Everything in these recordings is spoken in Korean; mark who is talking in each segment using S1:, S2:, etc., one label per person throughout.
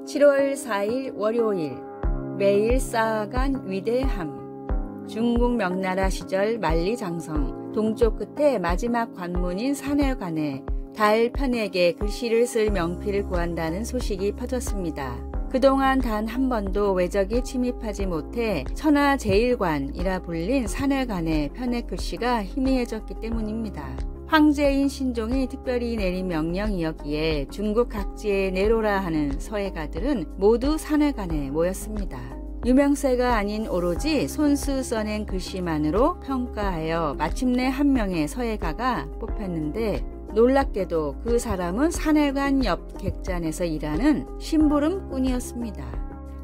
S1: 7월 4일 월요일 매일 쌓아간 위대함. 중국 명나라 시절 만리장성 동쪽 끝에 마지막 관문인 산해관에 달 편에게 글씨를 쓸 명필을 구한다는 소식이 퍼졌습니다. 그동안 단 한 번도 외적이 침입하지 못해 천하제일관이라 불린 산해관의 편의 글씨가 희미해졌기 때문입니다. 황제인 신종이 특별히 내린 명령이었기에 중국 각지에 내로라 하는 서예가들은 모두 산해관에 모였습니다. 유명세가 아닌 오로지 손수 써낸 글씨만으로 평가하여 마침내 한 명의 서예가가 뽑혔는데, 놀랍게도 그 사람은 산해관 옆 객잔에서 일하는 심부름꾼이었습니다.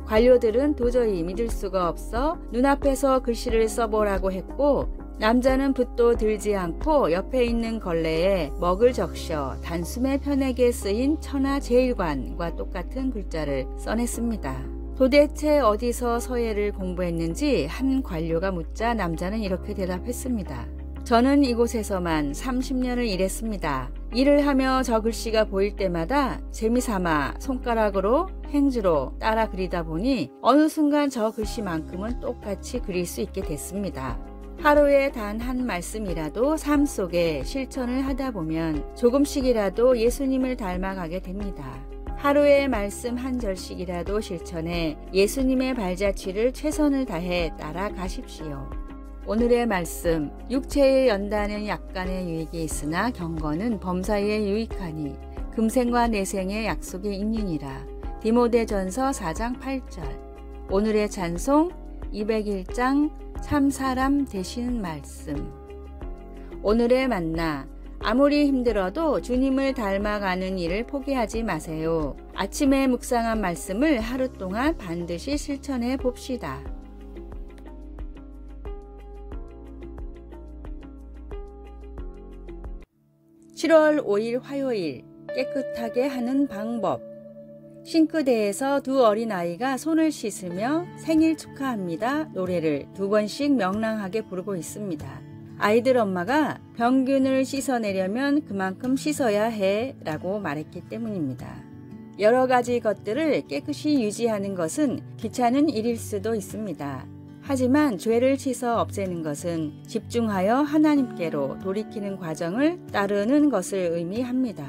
S1: 관료들은 도저히 믿을 수가 없어 눈앞에서 글씨를 써보라고 했고, 남자는 붓도 들지 않고 옆에 있는 걸레에 먹을 적셔 단숨에 편에게 쓰인 천하제일관과 똑같은 글자를 써냈습니다. 도대체 어디서 서예를 공부했는지 한 관료가 묻자 남자는 이렇게 대답했습니다. 저는 이곳에서만 30년을 일했습니다. 일을 하며 저 글씨가 보일 때마다 재미삼아 손가락으로 행주로 따라 그리다 보니 어느 순간 저 글씨만큼은 똑같이 그릴 수 있게 됐습니다. 하루에 단 한 말씀이라도 삶 속에 실천을 하다 보면 조금씩이라도 예수님을 닮아가게 됩니다. 하루에 말씀 한 절씩이라도 실천해 예수님의 발자취를 최선을 다해 따라가십시오. 오늘의 말씀, 육체의 연단은 약간의 유익이 있으나 경건은 범사에 유익하니 금생과 내생의 약속이 있느니라. 디모데전서 4장 8절. 오늘의 찬송 201장 참사람 되신 말씀. 오늘의 만나, 아무리 힘들어도 주님을 닮아가는 일을 포기하지 마세요. 아침에 묵상한 말씀을 하루 동안 반드시 실천해 봅시다. 7월 5일 화요일 깨끗하게 하는 방법. 싱크대에서 두 어린아이가 손을 씻으며 생일 축하합니다 노래를 두 번씩 명랑하게 부르고 있습니다. 아이들 엄마가 병균을 씻어내려면 그만큼 씻어야 해 라고 말했기 때문입니다. 여러 가지 것들을 깨끗이 유지하는 것은 귀찮은 일일 수도 있습니다. 하지만 죄를 씻어 없애는 것은 집중하여 하나님께로 돌이키는 과정을 따르는 것을 의미합니다.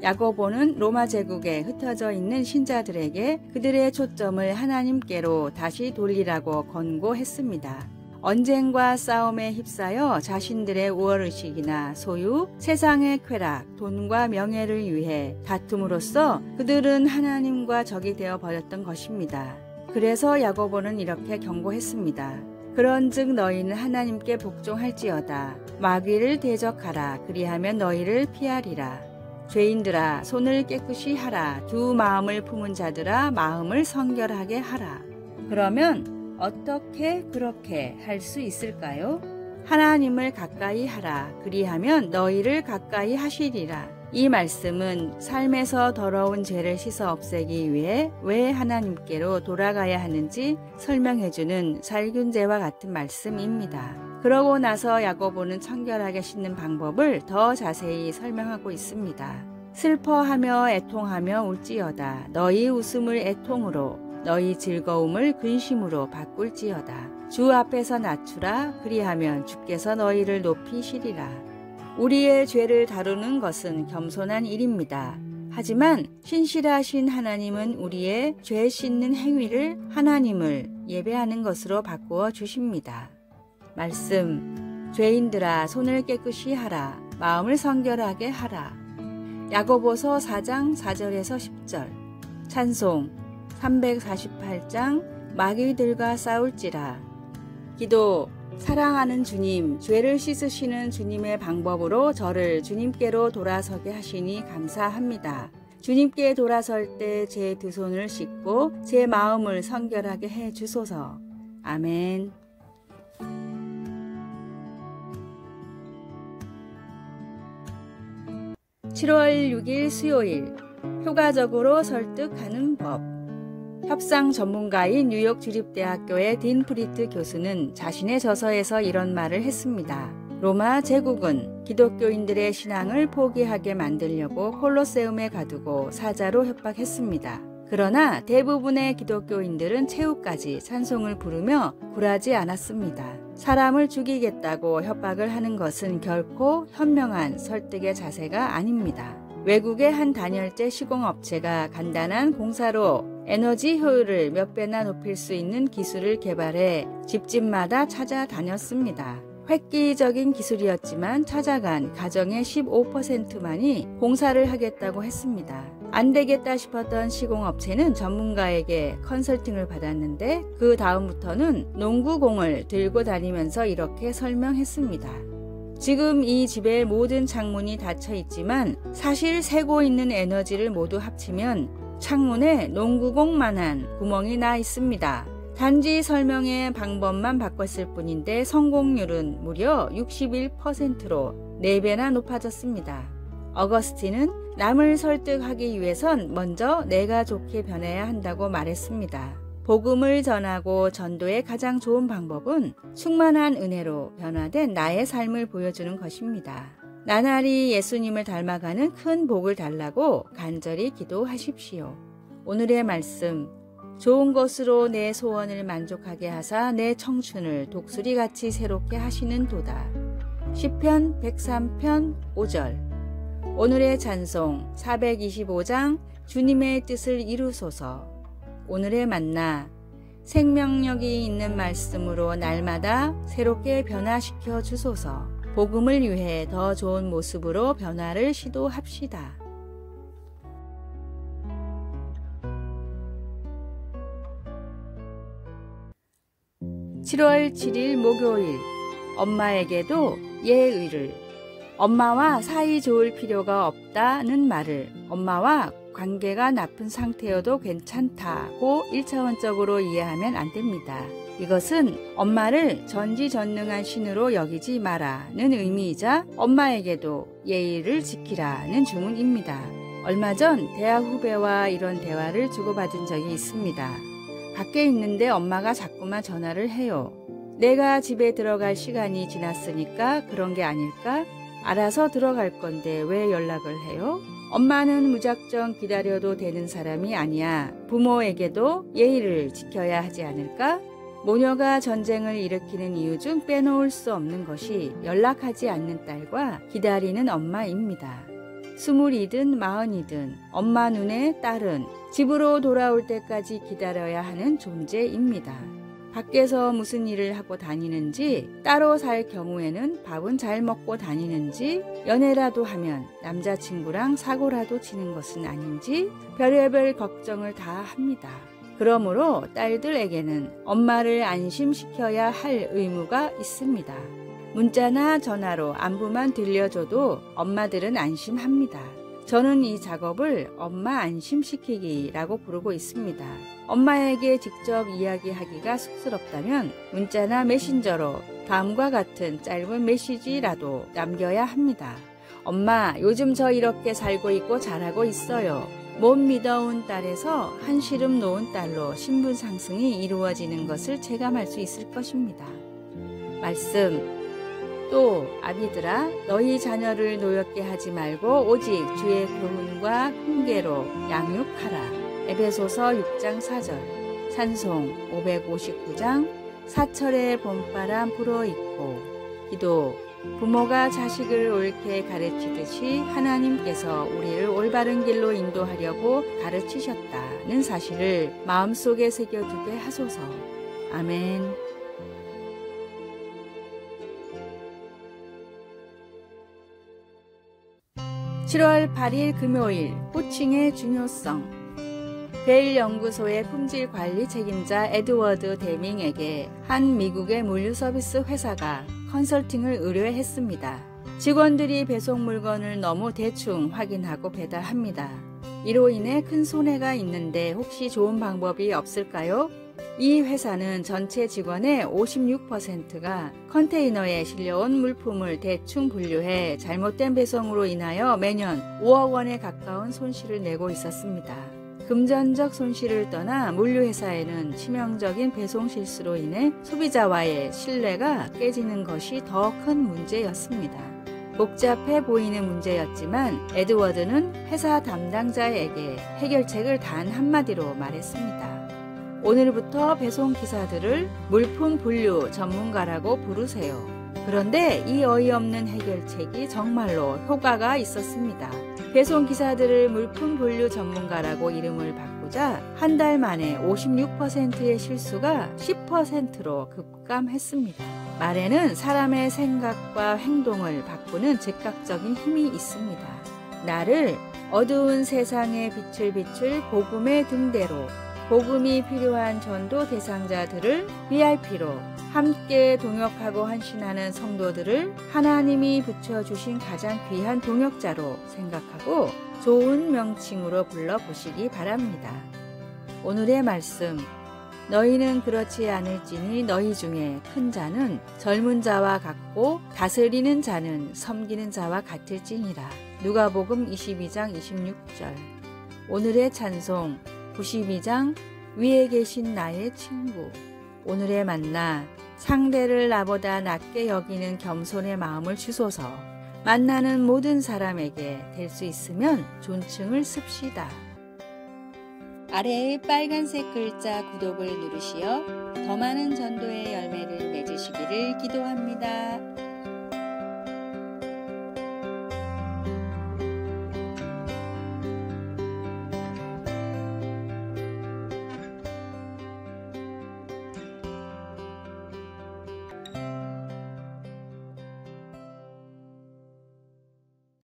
S1: 야고보는 로마 제국에 흩어져 있는 신자들에게 그들의 초점을 하나님께로 다시 돌리라고 권고했습니다. 언쟁과 싸움에 휩싸여 자신들의 우월의식이나 소유, 세상의 쾌락, 돈과 명예를 위해 다툼으로써 그들은 하나님과 적이 되어 버렸던 것입니다. 그래서 야고보는 이렇게 경고했습니다. 그런즉 너희는 하나님께 복종할지어다. 마귀를 대적하라. 그리하면 너희를 피하리라. 죄인들아 손을 깨끗이 하라. 두 마음을 품은 자들아 마음을 성결하게 하라. 그러면 어떻게 그렇게 할 수 있을까요? 하나님을 가까이 하라. 그리하면 너희를 가까이 하시리라. 이 말씀은 삶에서 더러운 죄를 씻어 없애기 위해 왜 하나님께로 돌아가야 하는지 설명해주는 살균제와 같은 말씀입니다. 그러고 나서 야고보는 청결하게 씻는 방법을 더 자세히 설명하고 있습니다. 슬퍼하며 애통하며 울지어다. 너희 웃음을 애통으로, 너희 즐거움을 근심으로 바꿀지어다. 주 앞에서 낮추라. 그리하면 주께서 너희를 높이시리라. 우리의 죄를 다루는 것은 겸손한 일입니다. 하지만 신실하신 하나님은 우리의 죄 씻는 행위를 하나님을 예배하는 것으로 바꾸어 주십니다. 말씀, 죄인들아 손을 깨끗이 하라. 마음을 성결하게 하라. 야고보서 4장 4절에서 10절. 찬송 348장 마귀들과 싸울지라. 기도, 사랑하는 주님, 죄를 씻으시는 주님의 방법으로 저를 주님께로 돌아서게 하시니 감사합니다. 주님께 돌아설 때 제 두 손을 씻고 제 마음을 성결하게 해 주소서. 아멘. (7월 6일) 수요일 효과적으로 설득하는 법. 협상 전문가인 뉴욕 주립대학교의 딘 프리트 교수는 자신의 저서에서 이런 말을 했습니다. 로마 제국은 기독교인들의 신앙을 포기하게 만들려고 콜로세움에 가두고 사자로 협박했습니다. 그러나 대부분의 기독교인들은 최후까지 찬송을 부르며 굴하지 않았습니다. 사람을 죽이겠다고 협박을 하는 것은 결코 현명한 설득의 자세가 아닙니다. 외국의 한 단열재 시공업체가 간단한 공사로 에너지 효율을 몇 배나 높일 수 있는 기술을 개발해 집집마다 찾아다녔습니다. 획기적인 기술이었지만 찾아간 가정의 15%만이 공사를 하겠다고 했습니다. 안 되겠다 싶었던 시공업체는 전문가에게 컨설팅을 받았는데 그 다음부터는 농구공을 들고 다니면서 이렇게 설명했습니다. 지금 이 집의 모든 창문이 닫혀 있지만 사실 새고 있는 에너지를 모두 합치면 창문에 농구공만한 구멍이 나 있습니다. 단지 설명의 방법만 바꿨을 뿐인데 성공률은 무려 61%로 4배나 높아졌습니다. 어거스틴은 남을 설득하기 위해선 먼저 내가 좋게 변해야 한다고 말했습니다. 복음을 전하고 전도의 가장 좋은 방법은 충만한 은혜로 변화된 나의 삶을 보여주는 것입니다. 나날이 예수님을 닮아가는 큰 복을 달라고 간절히 기도하십시오. 오늘의 말씀, 좋은 것으로 내 소원을 만족하게 하사 내 청춘을 독수리같이 새롭게 하시는 도다. 시편 103편 5절. 오늘의 찬송 425장 주님의 뜻을 이루소서. 오늘의 만나 생명력이 있는 말씀으로 날마다 새롭게 변화시켜 주소서. 복음을 위해 더 좋은 모습으로 변화를 시도합시다. 7월 7일 목요일, 엄마에게도 예의를. 엄마와 사이 좋을 필요가 없다는 말을 엄마와 관계가 나쁜 상태여도 괜찮다고 1차원적으로 이해하면 안 됩니다. 이것은 엄마를 전지전능한 신으로 여기지 마라는 의미이자 엄마에게도 예의를 지키라는 주문입니다. 얼마 전 대학 후배와 이런 대화를 주고받은 적이 있습니다. 밖에 있는데 엄마가 자꾸만 전화를 해요. 내가 집에 들어갈 시간이 지났으니까 그런 게 아닐까? 알아서 들어갈 건데 왜 연락을 해요? 엄마는 무작정 기다려도 되는 사람이 아니야. 부모에게도 예의를 지켜야 하지 않을까? 모녀가 전쟁을 일으키는 이유 중 빼놓을 수 없는 것이 연락하지 않는 딸과 기다리는 엄마입니다. 20이든 40이든 엄마 눈에 딸은 집으로 돌아올 때까지 기다려야 하는 존재입니다. 밖에서 무슨 일을 하고 다니는지, 따로 살 경우에는 밥은 잘 먹고 다니는지, 연애라도 하면 남자친구랑 사고라도 치는 것은 아닌지 별의별 걱정을 다 합니다. 그러므로 딸들에게는 엄마를 안심시켜야 할 의무가 있습니다. 문자나 전화로 안부만 들려줘도 엄마들은 안심합니다. 저는 이 작업을 엄마 안심시키기라고 부르고 있습니다. 엄마에게 직접 이야기하기가 쑥스럽다면 문자나 메신저로 다음과 같은 짧은 메시지라도 남겨야 합니다. 엄마, 요즘 저 이렇게 살고 있고 잘하고 있어요. 못 믿어온 딸에서 한시름 놓은 딸로 신분 상승이 이루어지는 것을 체감할 수 있을 것입니다. 말씀. 또 아비들아, 너희 자녀를 노엽게 하지 말고 오직 주의 교훈과 훈계로 양육하라. 에베소서 6장 4절. 찬송 559장. 사철의 봄바람 불어있고. 기도. 부모가 자식을 옳게 가르치듯이 하나님께서 우리를 올바른 길로 인도하려고 가르치셨다는 사실을 마음속에 새겨두게 하소서. 아멘. 7월 8일 금요일, 호칭의 중요성. 벨 연구소의 품질 관리 책임자 에드워드 데밍에게 한 미국의 물류 서비스 회사가 컨설팅을 의뢰했습니다. 직원들이 배송 물건을 너무 대충 확인하고 배달합니다. 이로 인해 큰 손해가 있는데 혹시 좋은 방법이 없을까요? 이 회사는 전체 직원의 56%가 컨테이너에 실려온 물품을 대충 분류해 잘못된 배송으로 인하여 매년 5억 원에 가까운 손실을 내고 있었습니다. 금전적 손실을 떠나 물류회사에는 치명적인 배송 실수로 인해 소비자와의 신뢰가 깨지는 것이 더 큰 문제였습니다. 복잡해 보이는 문제였지만 에드워드는 회사 담당자에게 해결책을 단 한마디로 말했습니다. 오늘부터 배송 기사들을 물품 분류 전문가라고 부르세요. 그런데 이 어이없는 해결책이 정말로 효과가 있었습니다. 배송 기사들을 물품 분류 전문가라고 이름을 바꾸자 한 달 만에 56%의 실수가 10%로 급감했습니다. 말에는 사람의 생각과 행동을 바꾸는 즉각적인 힘이 있습니다. 나를 어두운 세상의 빛을 비출 복음의 등대로, 복음이 필요한 전도 대상자들을 VIP로, 함께 동역하고 헌신하는 성도들을 하나님이 붙여주신 가장 귀한 동역자로 생각하고 좋은 명칭으로 불러보시기 바랍니다. 오늘의 말씀, 너희는 그렇지 않을지니 너희 중에 큰 자는 젊은 자와 같고 다스리는 자는 섬기는 자와 같을지니라. 누가복음 22장 26절. 오늘의 찬송 92장 위에 계신 나의 친구. 오늘의 만나, 상대를 나보다 낮게 여기는 겸손의 마음을 주소서. 만나는 모든 사람에게 될 수 있으면 존칭을 씁시다. 아래의 빨간색 글자 구독을 누르시어 더 많은 전도의 열매를 맺으시기를 기도합니다.